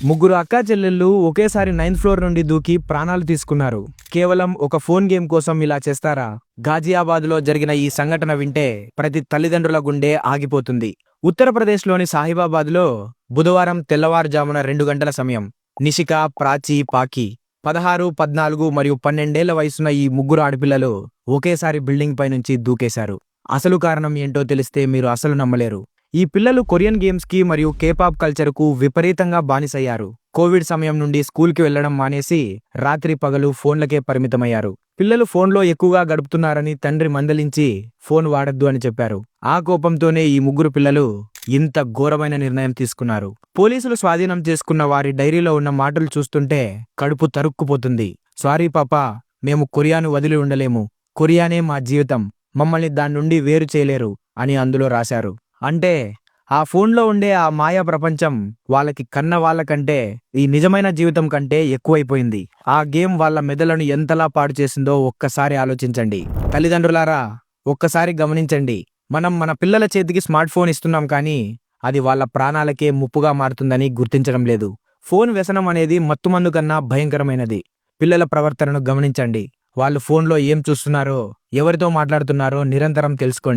ముగ్గురు అక్కా చెల్లెళ్ళు ఒకేసారి 9th ఫ్లోర్ నుండి దూకి ప్రాణాలు తీసుకున్నారు. కేవలం ఒక ఫోన్ గేమ్ కోసం ఇలా చేస్తారా? గాజియాబాద్లో జరిగిన ఈ సంఘటన వింటే ప్రతి తల్లిదండ్రుల గుండె ఆగిపోతుంది. ఉత్తరప్రదేశ్లోని సాహిబాబాద్లో బుధవారం తెల్లవారుజామున 2 గంటల సమయం. నిషిక, ప్రాచి, పాకి 16, 14 మరియు 12 ఏళ్ల వయసున్న ఈ ముగ్గురు ఆడపిల్లలు ఒకేసారి బిల్డింగ్ పై నుంచి దూకేశారు. అసలు కారణం ఏంటో తెలిస్తే మీరు అసలు నమ్మలేరు. ఈ పిల్లలు కొరియన్ గేమ్స్ కి మరియు కేపాప్ కల్చర్ కు విపరీతంగా బానిసయ్యారు. కోవిడ్ సమయం నుండి స్కూల్కి వెళ్లడం మానేసి రాత్రి పగలు ఫోన్లకే పరిమితమయ్యారు. పిల్లలు ఫోన్లో ఎక్కువగా గడుపుతున్నారని తండ్రి మందలించి ఫోన్ వాడొద్దు అని చెప్పారు. ఆ కోపంతోనే ఈ ముగ్గురు పిల్లలు ఇంత ఘోరమైన నిర్ణయం తీసుకున్నారు. పోలీసులు స్వాధీనం చేసుకున్న వారి డైరీలో ఉన్న మాటలు చూస్తుంటే కడుపు తరుక్కుపోతుంది. సారీ పాపా, మేము కొరియాను వదిలి ఉండలేము. కొరియానే మా జీవితం. మమ్మల్ని దాని నుండి వేరు చేయలేరు అని అందులో రాశారు. అంటే ఆ ఫోన్లో ఉండే ఆ మాయా ప్రపంచం వాళ్ళకి కన్న వాళ్ళకంటే ఈ నిజమైన జీవితం కంటే ఎక్కువైపోయింది. ఆ గేమ్ వాళ్ళ మెదడులను ఎంతలా పాడు చేసిందో ఒక్కసారి ఆలోచించండి. తల్లిదండ్రులారా, ఒక్కసారి గమనించండి. మనం మన పిల్లల చేతికి స్మార్ట్ ఫోన్ ఇస్తున్నాం, కానీ అది వాళ్ళ ప్రాణాలకే ముప్పుగా మారుతుందని గుర్తించడం లేదు. ఫోన్ వ్యసనం అనేది మత్తుమందు కన్నా భయంకరమైనది. పిల్లల ప్రవర్తనను గమనించండి. వాళ్ళు ఫోన్లో ఏం చూస్తున్నారో, ఎవరితో మాట్లాడుతున్నారో నిరంతరం తెలుసుకోండి.